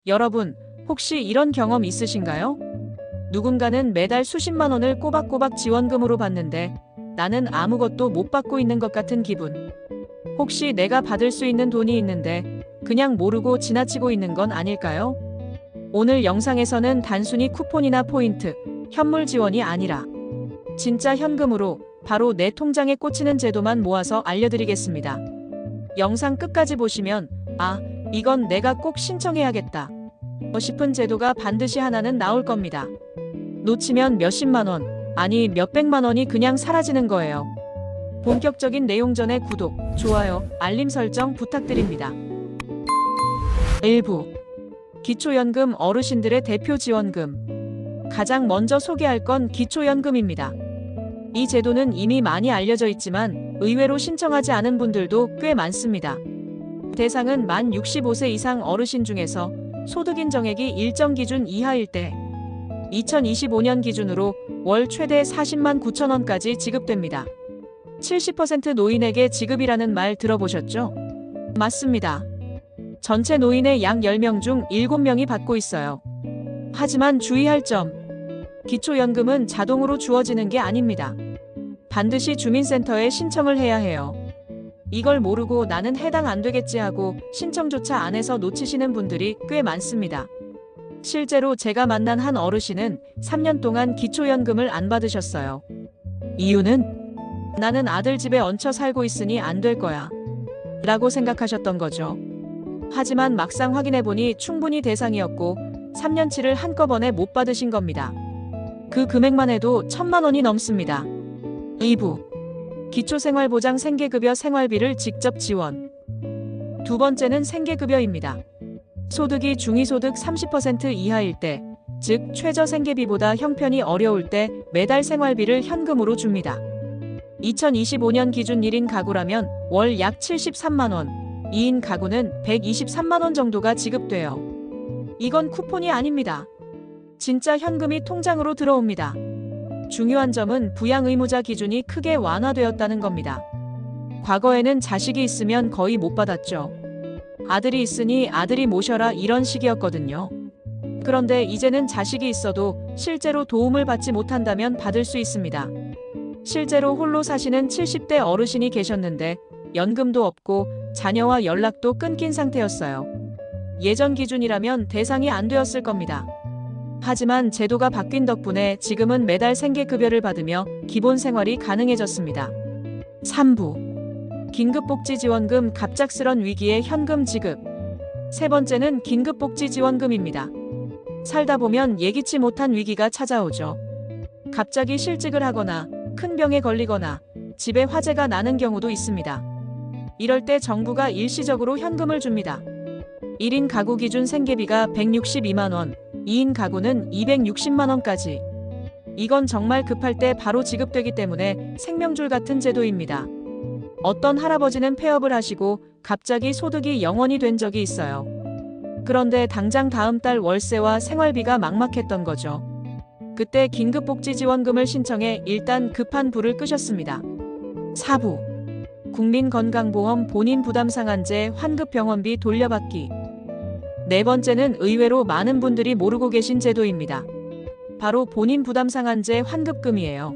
여러분, 혹시 이런 경험 있으신가요? 누군가는 매달 수십만 원을 꼬박꼬박 지원금으로 받는데 나는 아무것도 못 받고 있는 것 같은 기분. 혹시 내가 받을 수 있는 돈이 있는데 그냥 모르고 지나치고 있는 건 아닐까요? 오늘 영상에서는 단순히 쿠폰이나 포인트, 현물 지원이 아니라 진짜 현금으로 바로 내 통장에 꽂히는 제도만 모아서 알려드리겠습니다. 영상 끝까지 보시면 이건 내가 꼭 신청해야겠다 싶은 제도가 반드시 하나는 나올 겁니다. 놓치면 몇십만 원, 아니 몇백만 원이 그냥 사라지는 거예요. 본격적인 내용 전에 구독, 좋아요, 알림 설정 부탁드립니다. 1부 기초연금 어르신들의 대표 지원금. 가장 먼저 소개할 건 기초연금입니다. 이 제도는 이미 많이 알려져 있지만 의외로 신청하지 않은 분들도 꽤 많습니다. 대상은 만 65세 이상 어르신 중에서 소득 인정액이 일정 기준 이하일 때 2025년 기준으로 월 최대 40만 9천 원까지 지급됩니다. 70% 노인에게 지급이라는 말 들어보셨죠? 맞습니다. 전체 노인의 약 10명 중 7명이 받고 있어요. 하지만 주의할 점, 기초연금은 자동으로 주어지는 게 아닙니다. 반드시 주민센터에 신청을 해야 해요. 이걸 모르고 나는 해당 안 되겠지 하고 신청조차 안 해서 놓치시는 분들이 꽤 많습니다. 실제로 제가 만난 한 어르신은 3년 동안 기초연금을 안 받으셨어요. 이유는 나는 아들 집에 얹혀 살고 있으니 안 될 거야 라고 생각하셨던 거죠. 하지만 막상 확인해보니 충분히 대상이었고 3년치를 한꺼번에 못 받으신 겁니다. 그 금액만 해도 1,000만 원이 넘습니다. 2부 기초생활보장 생계급여 생활비를 직접 지원. 두 번째는 생계급여입니다. 소득이 중위소득 30% 이하일 때, 즉 최저 생계비보다 형편이 어려울 때 매달 생활비를 현금으로 줍니다. 2025년 기준 1인 가구라면 월 약 73만 원, 2인 가구는 123만 원 정도가 지급돼요. 이건 쿠폰이 아닙니다. 진짜 현금이 통장으로 들어옵니다. 중요한 점은 부양 의무자 기준이 크게 완화되었다는 겁니다. 과거에는 자식이 있으면 거의 못 받았죠. 아들이 있으니 아들이 모셔라 이런 식이었거든요. 그런데 이제는 자식이 있어도 실제로 도움을 받지 못한다면 받을 수 있습니다. 실제로 홀로 사시는 70대 어르신이 계셨는데 연금도 없고 자녀와 연락도 끊긴 상태였어요. 예전 기준이라면 대상이 안 되었을 겁니다. 하지만 제도가 바뀐 덕분에 지금은 매달 생계급여를 받으며 기본 생활이 가능해졌습니다. 3부 긴급복지지원금 갑작스런 위기에 현금 지급. 세 번째는 긴급복지지원금입니다. 살다 보면 예기치 못한 위기가 찾아오죠. 갑자기 실직을 하거나 큰 병에 걸리거나 집에 화재가 나는 경우도 있습니다. 이럴 때 정부가 일시적으로 현금을 줍니다. 1인 가구 기준 생계비가 162만 원, 2인 가구는 260만 원까지. 이건 정말 급할 때 바로 지급되기 때문에 생명줄 같은 제도입니다. 어떤 할아버지는 폐업을 하시고 갑자기 소득이 0원이 된 적이 있어요. 그런데 당장 다음 달 월세와 생활비가 막막했던 거죠. 그때 긴급복지지원금을 신청해 일단 급한 불을 끄셨습니다. 4부 국민건강보험 본인 부담 상한제 환급 병원비 돌려받기. 네 번째는 의외로 많은 분들이 모르고 계신 제도입니다. 바로 본인 부담 상한제 환급금이에요.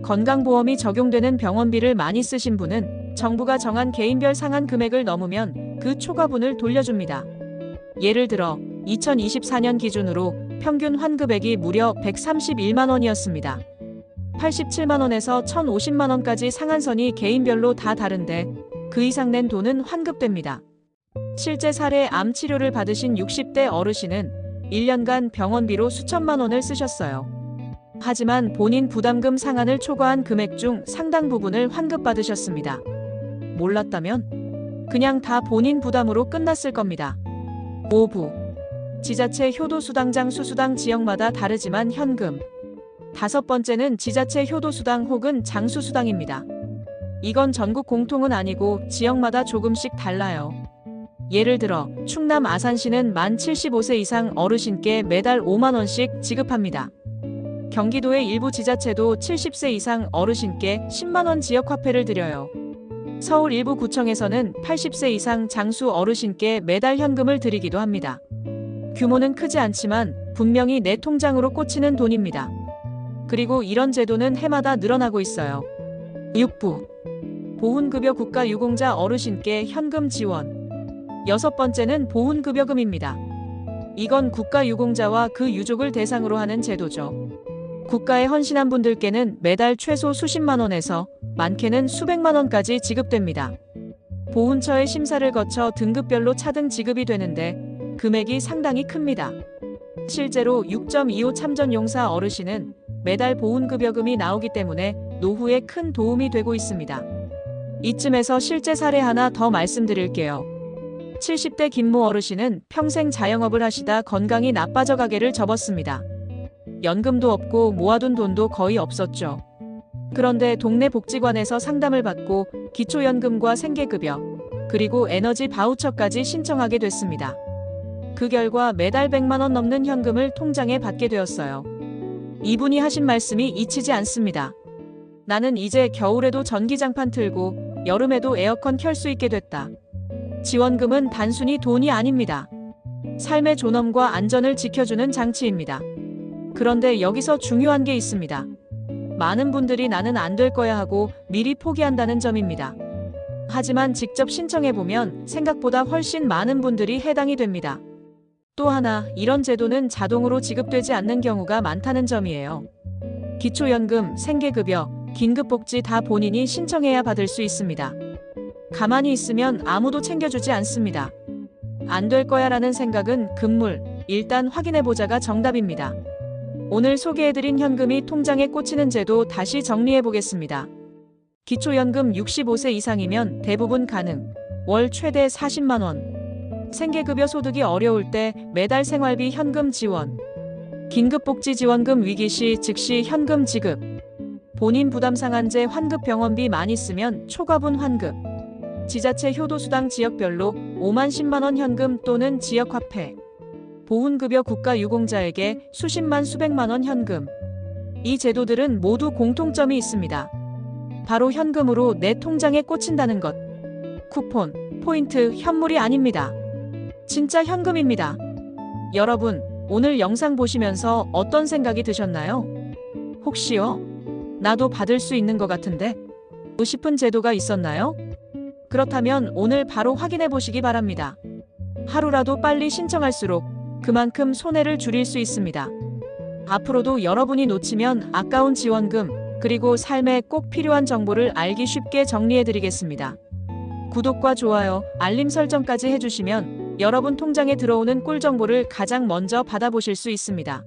건강보험이 적용되는 병원비를 많이 쓰신 분은 정부가 정한 개인별 상한 금액을 넘으면 그 초과분을 돌려줍니다. 예를 들어 2024년 기준으로 평균 환급액이 무려 131만 원이었습니다. 87만 원에서 1,050만 원까지 상한선이 개인별로 다 다른데 그 이상 낸 돈은 환급됩니다. 실제 사례 암 치료를 받으신 60대 어르신은 1년간 병원비로 수천만 원을 쓰셨어요. 하지만 본인 부담금 상한을 초과한 금액 중 상당 부분을 환급받으셨습니다. 몰랐다면 그냥 다 본인 부담으로 끝났을 겁니다. 5부 지자체 효도수당장 수수당 지역마다 다르지만 현금. 다섯 번째는 지자체 효도수당 혹은 장수수당입니다. 이건 전국 공통은 아니고 지역마다 조금씩 달라요. 예를 들어 충남 아산시는 만 75세 이상 어르신께 매달 5만 원씩 지급합니다. 경기도의 일부 지자체도 70세 이상 어르신께 10만 원 지역화폐를 드려요. 서울 일부 구청에서는 80세 이상 장수 어르신께 매달 현금을 드리기도 합니다. 규모는 크지 않지만 분명히 내 통장으로 꽂히는 돈입니다. 그리고 이런 제도는 해마다 늘어나고 있어요. 6부. 보훈급여 국가유공자 어르신께 현금 지원. 6번째는 보훈급여금입니다. 이건 국가유공자와 그 유족을 대상으로 하는 제도죠. 국가에 헌신한 분들께는 매달 최소 수십만 원에서 많게는 수백만 원까지 지급됩니다. 보훈처의 심사를 거쳐 등급별로 차등 지급이 되는데 금액이 상당히 큽니다. 실제로 6.25 참전용사 어르신은 매달 보훈급여금이 나오기 때문에 노후에 큰 도움이 되고 있습니다. 이쯤에서 실제 사례 하나 더 말씀드릴게요. 70대 김모 어르신은 평생 자영업을 하시다 건강이 나빠져 가게를 접었습니다. 연금도 없고 모아둔 돈도 거의 없었죠. 그런데 동네 복지관에서 상담을 받고 기초연금과 생계급여, 그리고 에너지 바우처까지 신청하게 됐습니다. 그 결과 매달 100만 원 넘는 현금을 통장에 받게 되었어요. 이분이 하신 말씀이 잊히지 않습니다. 나는 이제 겨울에도 전기장판 틀고 여름에도 에어컨 켤 수 있게 됐다. 지원금은 단순히 돈이 아닙니다. 삶의 존엄과 안전을 지켜주는 장치입니다. 그런데 여기서 중요한 게 있습니다. 많은 분들이 나는 안 될 거야 하고 미리 포기한다는 점입니다. 하지만 직접 신청해보면 생각보다 훨씬 많은 분들이 해당이 됩니다. 또 하나, 이런 제도는 자동으로 지급되지 않는 경우가 많다는 점이에요. 기초연금, 생계급여, 긴급복지 다 본인이 신청해야 받을 수 있습니다. 가만히 있으면 아무도 챙겨주지 않습니다. 안 될 거야 라는 생각은 금물, 일단 확인해보자가 정답입니다. 오늘 소개해드린 현금이 통장에 꽂히는 제도 다시 정리해보겠습니다. 기초연금 65세 이상이면 대부분 가능. 월 최대 40만 원. 생계급여 소득이 어려울 때 매달 생활비 현금 지원. 긴급복지지원금 위기시 즉시 현금 지급. 본인 부담 상한제 환급 병원비 많이 쓰면 초과분 환급. 지자체 효도수당 지역별로 5만 10만 원 현금 또는 지역화폐. 보훈급여 국가유공자에게 수십만 수백만 원 현금. 이 제도들은 모두 공통점이 있습니다. 바로 현금으로 내 통장에 꽂힌다는 것. 쿠폰, 포인트, 현물이 아닙니다. 진짜 현금입니다. 여러분, 오늘 영상 보시면서 어떤 생각이 드셨나요? 혹시요? 나도 받을 수 있는 것 같은데? 싶은 제도가 있었나요? 그렇다면 오늘 바로 확인해 보시기 바랍니다. 하루라도 빨리 신청할수록 그만큼 손해를 줄일 수 있습니다. 앞으로도 여러분이 놓치면 아까운 지원금, 그리고 삶에 꼭 필요한 정보를 알기 쉽게 정리해드리겠습니다. 구독과 좋아요, 알림 설정까지 해주시면 여러분 통장에 들어오는 꿀 정보를 가장 먼저 받아보실 수 있습니다.